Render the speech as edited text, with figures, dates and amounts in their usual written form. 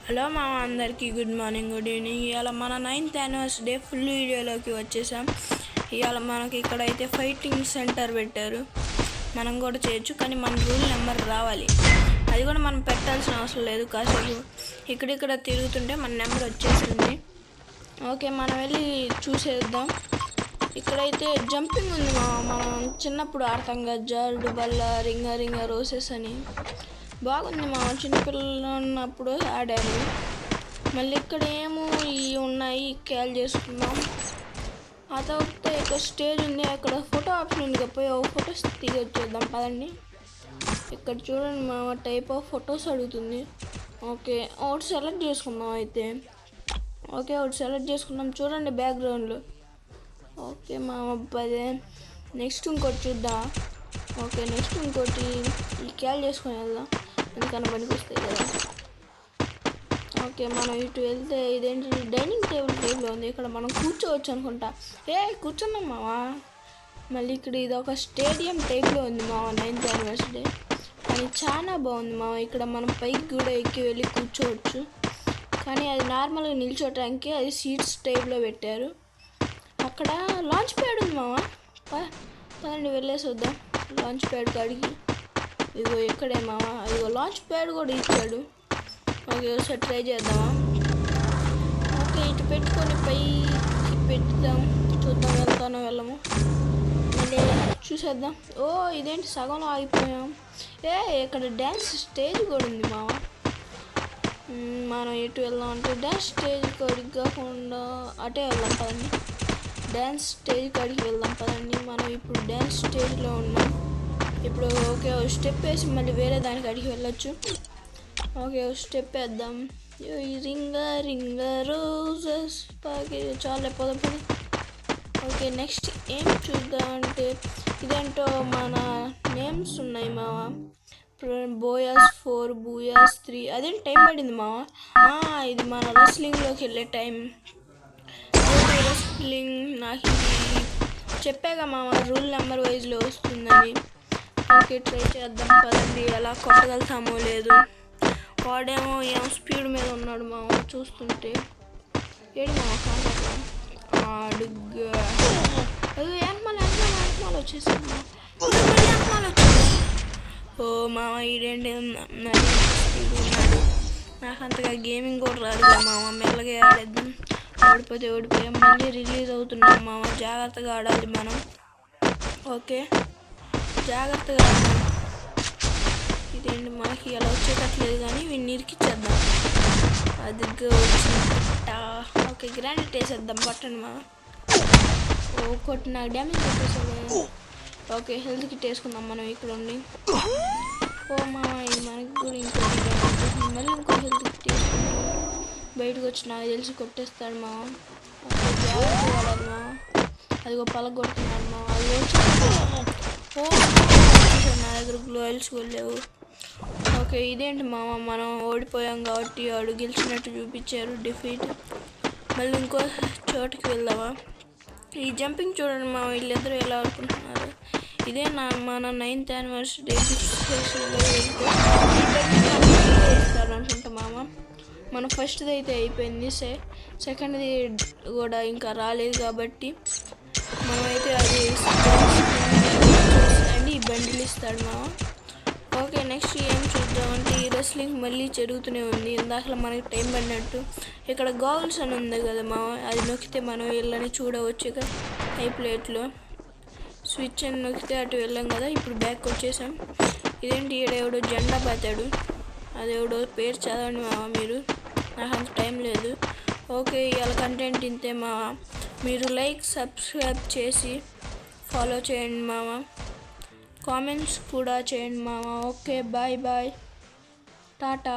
Hello మామ అందరికీ good morning good evening. ఇవాళ మన 9th యానివర్సరీ డే ఫుల్ వీడియోలోకి వచ్చేసాం. ఇవాళ మనకి ఇక్కడైతే ఫైటింగ్ సెంటర్ పెట్టారు. మనం కూడా చేయొచ్చు, కానీ మన రూల్ నెంబర్ రావాలి. అది కూడా మనం పెట్టాల్సిన అవసరం లేదు. కాసేపు ఇక్కడిక్కడ తిరుగుతుంటే మన నెంబర్ వచ్చేసింది. ఓకే, మనం వెళ్ళి చూసేద్దాం. ఇక్కడైతే జంపింగ్ ఉంది మనం చిన్నప్పుడు ఆడతాం కదా, జారుడు బల్ల, రింగ రోసెస్ అని. బాగుంది చిన్నపిల్లలు ఉన్నప్పుడు ఆడాను. మళ్ళీ ఇక్కడ ఏమో ఇవి ఉన్నాయి, క్యాల్ చేసుకున్నాం. ఆ తర్వాత ఇక్కడ స్టేజ్ ఉంది, అక్కడ ఫోటో ఆప్షన్ ఉంది. పోయి ఒక ఫొటోస్ వచ్చేద్దాం పదండి. ఇక్కడ చూడండి టైప్ ఆఫ్ ఫొటోస్ అడుగుతుంది. ఓకే, ఒకటి సెలెక్ట్ చేసుకుందాం అయితే. ఓకే, ఒకటి సెలెక్ట్ చేసుకున్నాం. చూడండి బ్యాక్గ్రౌండ్లో. ఓకే పదే. నెక్స్ట్ ఇంకోటి చూద్దాం. ఓకే, నెక్స్ట్ ఇంకోటి ఈ క్యాల్ చేసుకొని వెళ్దాం, ఎందుకన్నా పనికి వస్తాయి కదా. ఓకే, మనం ఇటు వెళ్తే ఇదేంటి డైనింగ్ టేబుల్ ఉంది. ఇక్కడ మనం కూర్చోవచ్చు అనుకుంటా. కూర్చున్నాం మళ్ళీ ఇక్కడ ఇది ఒక స్టేడియం టైప్లో ఉంది 9th యానివర్సరీ డే కానీ చాలా బాగుంది ఇక్కడ మనం పైకి కూడా ఎక్కి వెళ్ళి కూర్చోవచ్చు. కానీ అది నార్మల్గా నిల్చోటానికి అది సీట్స్ టైప్లో పెట్టారు. అక్కడ లాంచ్ ప్యాడ్ ఉంది పదండి వెళ్ళేసి వద్దాం లాంచ్ ప్యాడ్ కాడికి. ఇదిగో ఇక్కడే ఇదిగో లాంచ్ ప్యాడ్ కూడా ఇచ్చాడు. ఓకే, ఒకసారి ట్రై చేద్దామా. ఓకే, ఇటు పెట్టుకొని పైకి పెట్టుదాం, చూద్దాం వెళ్తానో వెళ్ళము. మళ్ళీ చూసేద్దాం. ఇదేంటి సగంలో ఆగిపోయాం. ఇక్కడ డ్యాన్స్ స్టేజ్ కూడా ఉంది మనం ఎటు వెళ్దాం అంటే డ్యాన్స్ స్టేజ్ కాడికి కాకుండా అటే వెళ్దాం పదండి. డ్యాన్స్ స్టేజ్ కాడికి వెళ్దాం పదండి. మనం ఇప్పుడు డ్యాన్స్ స్టేజ్లో ఉన్నాం. ఇప్పుడు ఓకే, స్టెప్ వేసి మళ్ళీ వేరే దానికి అడిగి వెళ్ళొచ్చు. ఓకే, స్టెప్ వేద్దాం. రింగ రోజెస్ చాలా పోదాం. ఓకే, నెక్స్ట్ ఏం చూద్దాం అంటే ఇదేంటో మన నేమ్స్ ఉన్నాయి బోయాస్ 4, బూయాస్ 3. అదేం టైం పడింది ఇది మన రెస్లింగ్లోకి వెళ్ళే టైం. రెస్లింగ్ నాకు చెప్పాక రూల్ నెంబర్ వైజ్లో వస్తుందని. ఓకే, ట్రై చేద్దాం పదండి, ఎలా కొట్టగలుగుతామో లేదు. వాడేమో స్పీడ్ మీద ఉన్నాడు చూస్తుంటే. ఏడు కాంటాక్ట్లో అడుగ్గా అది వెనకాల వచ్చేసాడు. ఈడేంటి స్పీడ్ ఉన్నాడు. నాకు అంతగా గేమింగ్ కూడా రాదు కదా మెల్లగా ఆడేద్దాం. ఓడిపోయాం. మళ్ళీ రిలీజ్ అవుతున్నాం జాగ్రత్తగా ఆడాలి మనం. ఓకే, జాగ్రత్తగా ఆడదాం. ఇదేంటి మనకి ఎలా వచ్చేటట్లేదు, కానీ వీడిని ఇరికిచ్చేద్దాం. అది వచ్చిన. ఓకే, గ్రాండ్ వేసేద్దాం పట్టండి కొట్టి నాకు డ్యామేజ్ వచ్చేసాడు. ఓకే, హెల్త్ కిట్ వేసుకుందాం మనం ఇక్కడ ఉండి. ఇది మనకి కూడా ఇంకో డ్యామేజ్. మళ్ళీ ఇంకో హెల్త్ కిట్ వేసుకుందాం. బయటకు వచ్చి నాకు తెలిసి కొట్టేస్తాడు ఓకే, జాగ్రత్తగా ఆడాలి అదిగో పలగొడుతున్నాడు అది నా దగ్గర గ్లోయల్స్ వెళ్ళలేవు. ఓకే, ఇదేంటి మనం ఓడిపోయాం కాబట్టి వాడు గెలిచినట్టు చూపించారు, డిఫీట్. మళ్ళీ ఇంకో చోటుకి వెళ్దామా. ఈ జంపింగ్ చూడండి వీళ్ళిద్దరూ ఎలా ఆడుకుంటున్నారు. ఇదే మన 9th యానివర్సరీ డే ఇస్తారు అనుకుంటా మన ఫస్ట్ది అయితే అయిపోయింది. సెకండ్ది కూడా ఇంకా రాలేదు కాబట్టి మనమైతే అది అండి ఈ బండిలు ఇస్తాడు ఓకే, నెక్స్ట్ ఏం చూద్దామంటే ఈ రెస్లింగ్ మళ్ళీ జరుగుతూనే ఉంది. ఇందాక మనకి టైం పడినట్టు. ఇక్కడ గోల్స్ అని ఉంది కదా అది నొక్కితే మనం వీళ్ళని చూడవచ్చు. ఇక హై ప్లేట్లో స్విచ్ అని నొక్కితే అటు వెళ్ళాం కదా. ఇప్పుడు బ్యాక్ వచ్చేసాం. ఇదేంటి ఈడెవడో జెండా పాతాడు, అదెవడో పేరు చదవండి మీరు, నాకు అంత టైం లేదు. ఓకే, ఇవాళ కంటెంట్ ఇంతే మీరు లైక్ సబ్స్క్రైబ్ చేసి ఫాలో చేయండి కామెంట్స్ కూడా చేయండి ఓకే, బాయ్ టాటా.